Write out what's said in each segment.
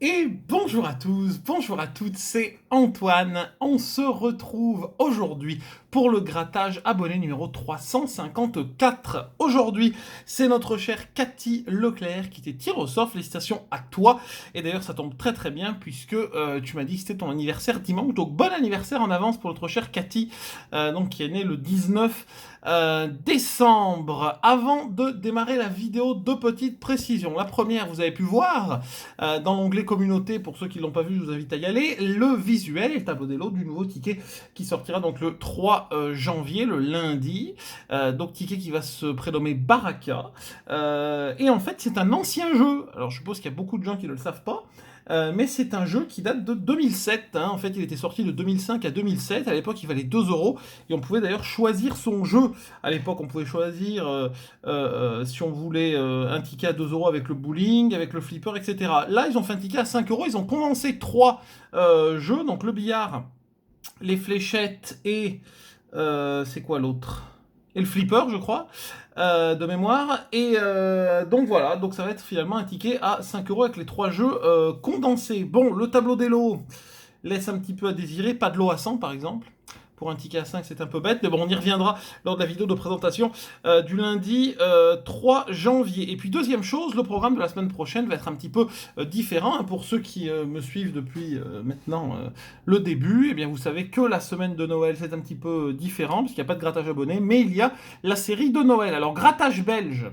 Et bonjour à tous, bonjour à toutes, c'est Antoine. On se retrouve aujourd'hui pour le grattage abonné numéro 354. Aujourd'hui, c'est notre chère Cathy Leclerc qui te tire au sort. Félicitations à toi. Et d'ailleurs, ça tombe très très bien puisque tu m'as dit que c'était ton anniversaire dimanche. Donc bon anniversaire en avance pour notre chère Cathy, donc qui est née le 19 décembre. Avant de démarrer la vidéo, deux petites précisions. La première, vous avez pu voir dans l'onglet communauté, pour ceux qui ne l'ont pas vu, je vous invite à y aller, le visuel et le tableau des lots du nouveau ticket qui sortira donc le 3 janvier, le lundi. Donc ticket qui va se prénommer Baraka. Et en fait, c'est un ancien jeu. Alors je suppose qu'il y a beaucoup de gens qui ne le savent pas. Mais c'est un jeu qui date de 2007. Hein. En fait, il était sorti de 2005 à 2007. À l'époque, il valait 2 euros. Et on pouvait d'ailleurs choisir son jeu. À l'époque, on pouvait choisir si on voulait un ticket à 2 euros avec le bowling, avec le flipper, etc. Là, ils ont fait un ticket à 5 euros. Ils ont condensé 3 jeux. Donc le billard, les fléchettes et... c'est quoi l'autre? Et le flipper, je crois, de mémoire. Et donc voilà, donc ça va être finalement un ticket à 5 euros avec les 3 jeux condensés. Bon, le tableau des lots laisse un petit peu à désirer, pas de lot à 100 par exemple. Pour un ticket à 5, c'est un peu bête, mais bon, on y reviendra lors de la vidéo de présentation du lundi 3 janvier. Et puis, deuxième chose, le programme de la semaine prochaine va être un petit peu différent. Hein, pour ceux qui me suivent depuis maintenant le début, eh bien, vous savez que la semaine de Noël, c'est un petit peu différent, puisqu'il n'y a pas de grattage abonné, mais il y a la série de Noël. Alors, grattage belge,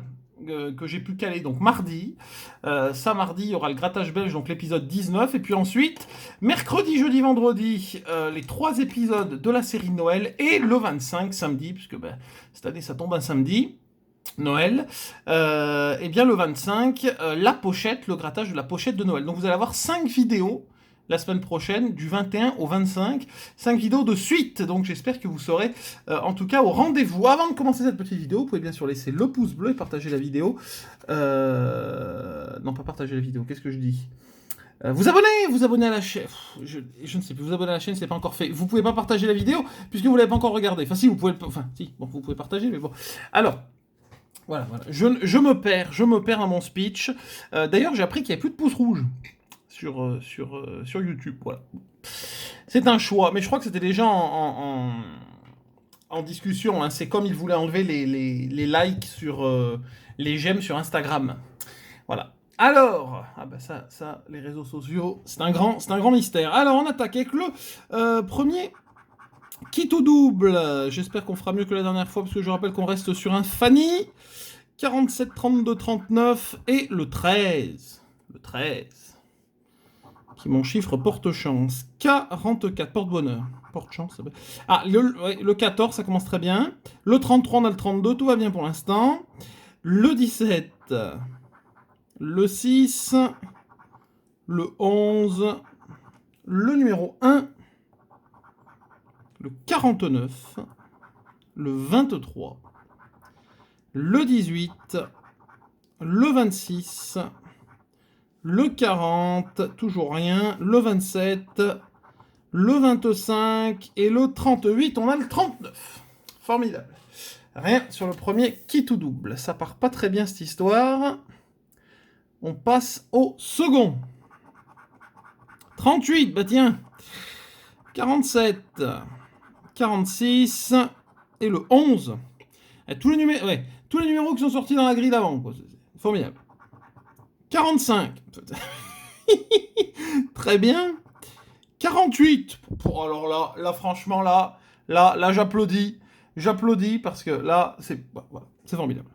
que j'ai pu caler donc mardi. Ça, mardi, il y aura le grattage belge, donc l'épisode 19. Et puis ensuite, mercredi, jeudi, vendredi, les 3 épisodes de la série de Noël. Et le 25, samedi, puisque cette année, ça tombe un samedi. Noël, et bien le 25, la pochette, le grattage de la pochette de Noël. Donc vous allez avoir 5 vidéos la semaine prochaine, du 21 au 25, 5 vidéos de suite. Donc j'espère que vous serez en tout cas au rendez-vous. Avant de commencer cette petite vidéo, vous pouvez bien sûr laisser le pouce bleu et partager la vidéo. Non, pas partager la vidéo, qu'est-ce que je dis? Vous abonnez à la chaîne. Je ne sais plus, vous abonner à la chaîne, c'est pas encore fait. Vous pouvez pas partager la vidéo puisque vous l'avez pas encore regardée. Enfin si, vous pouvez, si, bon, vous pouvez partager, mais bon. Alors. Voilà. Je me perds dans mon speech. D'ailleurs, j'ai appris qu'il n'y avait plus de pouce rouge sur YouTube. Voilà. C'est un choix, mais je crois que c'était déjà en discussion. Hein. C'est comme ils voulaient enlever les likes sur les j'aime sur Instagram. Voilà. Alors, ça, les réseaux sociaux, c'est un grand mystère. Alors, on attaque avec le premier qui tout double. J'espère qu'on fera mieux que la dernière fois, parce que je rappelle qu'on reste sur un Fanny. 47, 32, 39 et le 13. Le 13. Qui, mon chiffre, porte chance. 44, porte bonheur. Porte chance. Ah, le 14, ça commence très bien. Le 33, on a le 32, tout va bien pour l'instant. Le 17. Le 6. Le 11. Le numéro 1. Le 49. Le 23. Le 18, le 26, le 40, toujours rien, le 27, le 25 et le 38, on a le 39. Formidable. Rien sur le premier qui tout double. Ça part pas très bien cette histoire. On passe au second. 38, bah tiens. 47, 46 et le 11. Et tous les numéros qui sont sortis dans la grille d'avant, quoi. C'est formidable. 45. Très bien. 48. Alors là franchement, là, j'applaudis. J'applaudis parce que là, c'est formidable.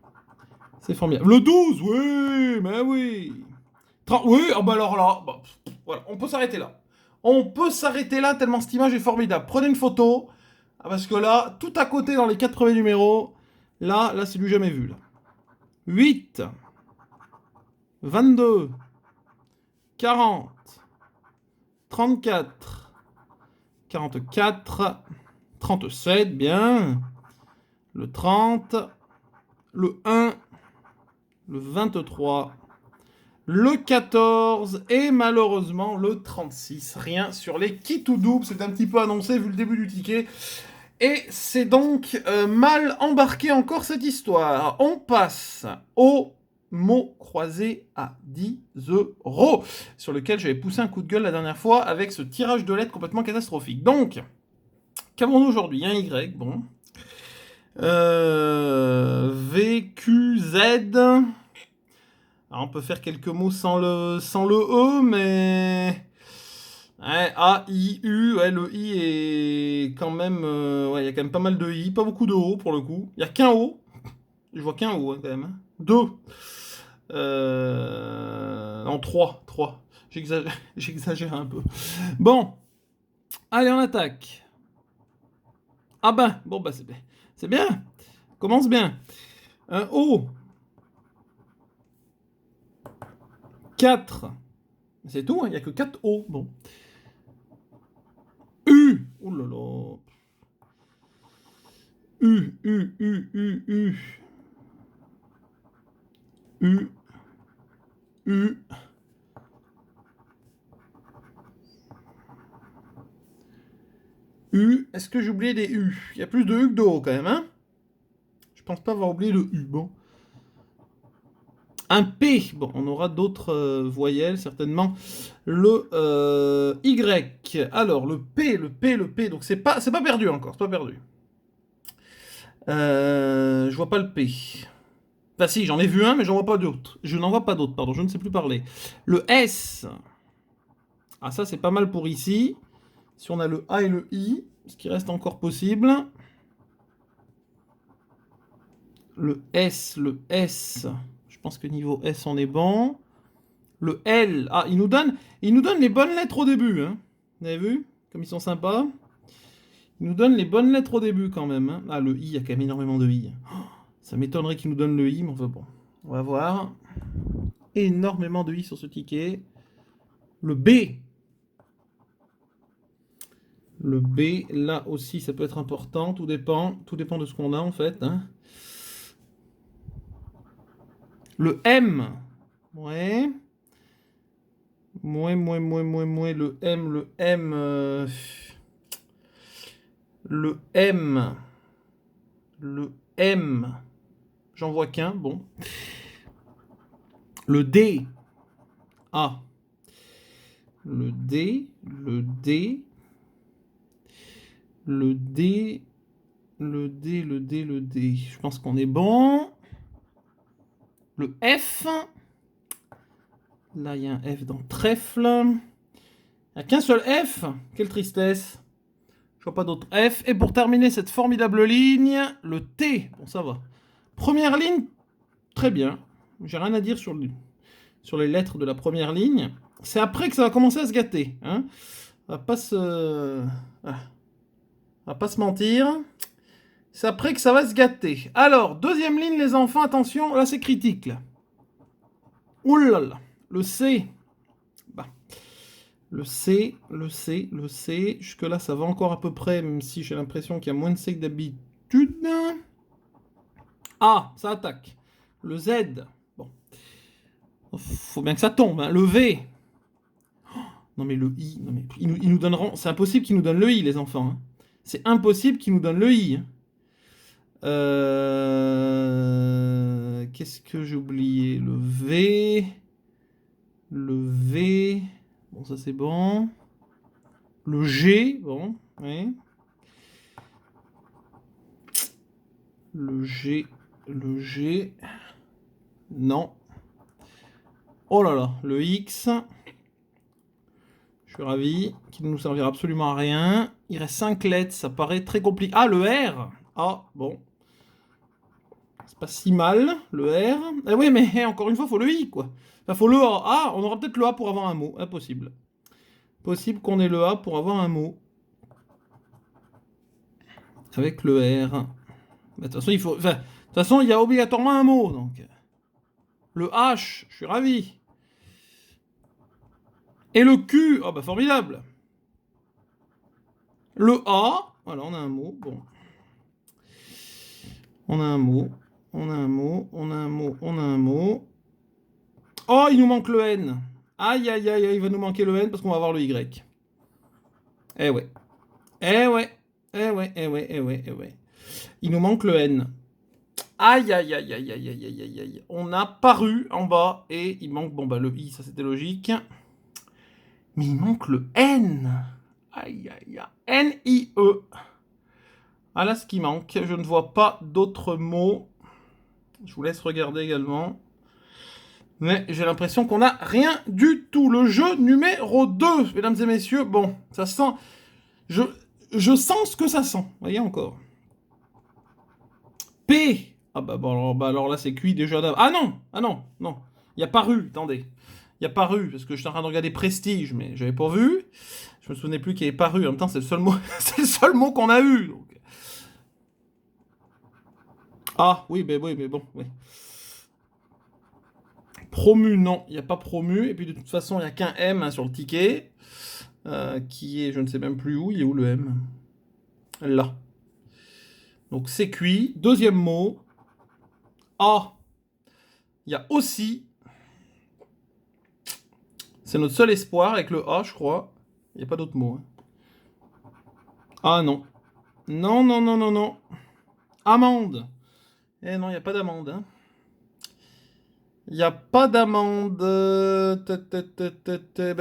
C'est formidable. Le 12, oui, mais oui. 30, oui, alors là, voilà, on peut s'arrêter là. On peut s'arrêter là tellement cette image est formidable. Prenez une photo, parce que là, tout à côté dans les 80 numéros, là, c'est du jamais vu. Là. 8, 22, 40, 34, 44, 37, bien. Le 30, le 1, le 23, le 14 et malheureusement le 36. Rien sur les qui tout double, c'est un petit peu annoncé vu le début du ticket. Et c'est donc mal embarqué encore cette histoire. On passe au mots croisés à 10 euros, sur lequel j'avais poussé un coup de gueule la dernière fois avec ce tirage de lettres complètement catastrophique. Donc, qu'avons-nous aujourd'hui? Un Y, bon. VQZ. Alors, on peut faire quelques mots sans le E, mais... Ouais, A, I, U, ouais, le I est quand même... ouais, il y a quand même pas mal de I, pas beaucoup de O pour le coup. Il n'y a qu'un O. Je vois qu'un O, hein, quand même. Hein. Deux. Non, trois. J'exagère un peu. Bon. Allez, on attaque. Ah ben, bon, bah c'est bien. C'est bien. Commence bien. Un O. 4. C'est tout, il n'y a que 4 O. Bon. U. Oh là là. U. U. Est-ce que j'ai oublié des U? Il y a plus de U que de O quand même, hein? Je pense pas avoir oublié le U. Bon. Un P. Bon, on aura d'autres voyelles, certainement. Le Y. Alors, le P. Donc, c'est pas perdu encore. C'est pas perdu. Je vois pas le P. Enfin, si, j'en ai vu un, mais j'en vois pas d'autres. Je n'en vois pas d'autres, pardon. Je ne sais plus parler. Le S. Ah, ça, c'est pas mal pour ici. Si on a le A et le I, ce qui reste encore possible. Le S. Je pense que niveau S, on est bon. Le L. Ah, il nous donne les bonnes lettres au début. Hein. Vous avez vu? Comme ils sont sympas. Il nous donne les bonnes lettres au début quand même. Hein. Ah, le I, il y a quand même énormément de I. Oh, ça m'étonnerait qu'il nous donne le I, mais enfin bon. On va voir. Énormément de I sur ce ticket. Le B. Le B, là aussi, ça peut être important. Tout dépend de ce qu'on a en fait. Hein. Le M. Ouais. Le M. J'en vois qu'un, bon. Le D. Ah. Le D. Je pense qu'on est bon. Le F. Là, il y a un F dans trèfle. Il n'y a qu'un seul F. Quelle tristesse. Je vois pas d'autre F. Et pour terminer cette formidable ligne, le T. Bon, ça va. Première ligne, très bien. J'ai rien à dire sur les lettres de la première ligne. C'est après que ça va commencer à se gâter. Hein. On va pas se mentir. C'est après que ça va se gâter. Alors, deuxième ligne, les enfants, attention, là c'est critique. Là. Ouh là là. Le C. Bah. Le C. Jusque-là, ça va encore à peu près, même si j'ai l'impression qu'il y a moins de C que d'habitude. A, ça attaque. Le Z. Bon. Faut bien que ça tombe. Hein. Le V. Oh, non mais le I. Non mais ils nous donneront. C'est impossible qu'ils nous donnent le I, les enfants. Hein. C'est impossible qu'ils nous donnent le I. Hein. Qu'est-ce que j'ai oublié? Le V. Bon, ça c'est bon. Le G. Bon, oui. Le G. Non. Oh là là. Le X. Je suis ravi. Qui ne nous servira absolument à rien. Il reste 5 lettres. Ça paraît très compliqué. Ah, le R. Ah, bon. C'est pas si mal, le R. Eh oui, mais encore une fois, faut le I, quoi. Enfin, faut le A. Ah, on aura peut-être le A pour avoir un mot. Impossible. Possible qu'on ait le A pour avoir un mot. Avec le R. De toute façon, il faut... Enfin, de toute façon, il y a obligatoirement un mot, donc. Le H, je suis ravi. Et le Q, oh bah formidable. Le A, voilà, on a un mot, bon. On a un mot. Oh, il nous manque le N. Aïe, aïe, aïe, il va nous manquer le N parce qu'on va avoir le Y. Eh ouais. Il nous manque le N. Aïe, aïe, aïe, aïe, aïe, aïe, aïe, aïe, aïe. On a paru en bas et il manque, bon bah le I, ça c'était logique. Mais il manque le N. Aïe, aïe, aïe. N-I-E. Voilà ce qui manque. Je ne vois pas d'autres mots. Je vous laisse regarder également. Mais j'ai l'impression qu'on n'a rien du tout. Le jeu numéro 2, mesdames et messieurs. Bon, ça sent... Je sens ce que ça sent. Vous voyez encore. P. Ah bah alors là c'est cuit déjà. Ah non. Il n'y a pas rue, attendez. Il n'y a pas rue, parce que je suis en train de regarder Prestige, mais j'avais pas vu. Je me souvenais plus qu'il n'y avait pas rue. En même temps, c'est le seul mot, c'est le seul mot qu'on a eu. Donc. Ah oui, mais bon, oui. Promu, non, il n'y a pas promu. Et puis de toute façon, il n'y a qu'un M hein, sur le ticket, qui est, je ne sais même plus où. Il est où le M? Là. Donc c'est cuit. Deuxième mot. A. Il y a aussi. C'est notre seul espoir avec le A, je crois. Il n'y a pas d'autre mot. Hein. Ah non. Non. Amende. Eh non, il n'y a pas d'amende. Hein. Il n'y a pas d'amende. Ben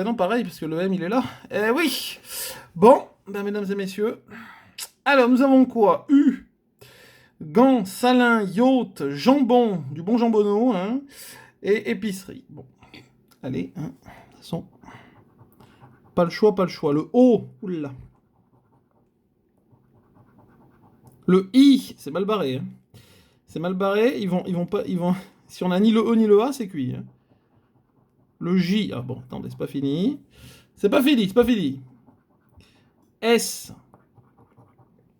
non, pareil, parce que le M, il est là. Eh oui. Bon, ben mesdames et messieurs. Alors, nous avons quoi? U. Gants, salin, yacht, jambon, du bon jambonneau, hein, et épicerie. Bon, allez, hein, de toute façon, pas le choix. Le O, oula. Le I, c'est mal barré. Hein. C'est mal barré, ils vont pas, si on a ni le E ni le A, c'est cuit. Hein. Le J, ah bon, attendez, c'est pas fini. C'est pas fini. S.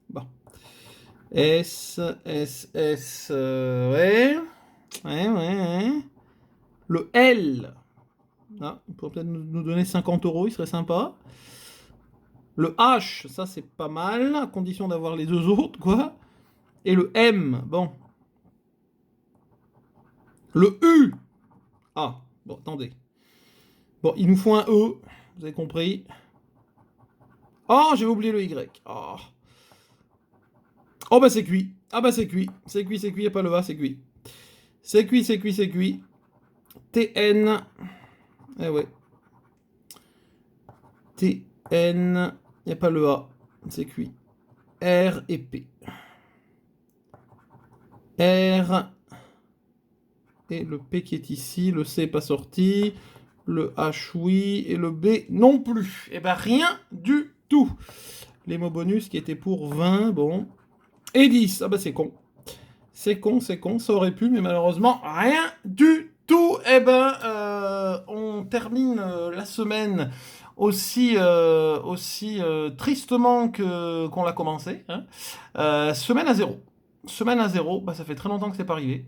Bon. S, ouais. Le L. Ah, il pourrait peut-être nous donner 50 €, il serait sympa. Le H, ça c'est pas mal, à condition d'avoir les deux autres, quoi. Et le M, bon. Le U. Ah, bon, attendez. Bon, il nous faut un E, vous avez compris. Oh, j'ai oublié le Y. Oh, bah c'est cuit. C'est cuit, il n'y a pas le A, c'est cuit. C'est cuit. TN. Eh ouais. TN. Il n'y a pas le A. C'est cuit. R et P. R. Et le P qui est ici. Le C n'est pas sorti. Le H, oui. Et le B, non plus. Eh ben, rien du tout. Les mots bonus qui étaient pour 20. Bon. Et 10. Ah bah, c'est con. C'est con. Ça aurait pu, mais malheureusement, rien du tout. Eh ben, on termine la semaine aussi tristement qu'on l'a commencé. Hein. Semaine à zéro. Bah, ça fait très longtemps que c'est pas arrivé.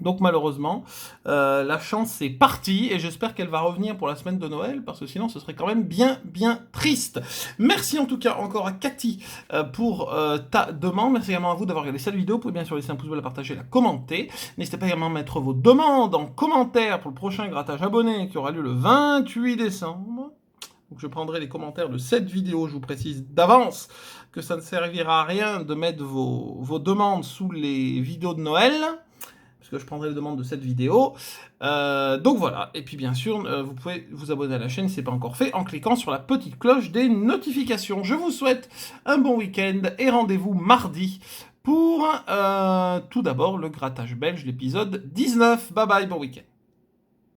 Donc malheureusement, la chance est partie et j'espère qu'elle va revenir pour la semaine de Noël parce que sinon ce serait quand même bien triste. Merci en tout cas encore à Cathy pour ta demande. Merci également à vous d'avoir regardé cette vidéo. Vous pouvez bien sûr laisser un pouce bleu, la partager, la commenter. N'hésitez pas également à mettre vos demandes en commentaire pour le prochain grattage abonné qui aura lieu le 28 décembre. Donc je prendrai les commentaires de cette vidéo. Je vous précise d'avance que ça ne servira à rien de mettre vos demandes sous les vidéos de Noël. Parce que je prendrai les demandes de cette vidéo. Donc voilà, et puis bien sûr, vous pouvez vous abonner à la chaîne si ce n'est pas encore fait, en cliquant sur la petite cloche des notifications. Je vous souhaite un bon week-end et rendez-vous mardi pour tout d'abord le grattage belge, l'épisode 19. Bye bye, bon week-end.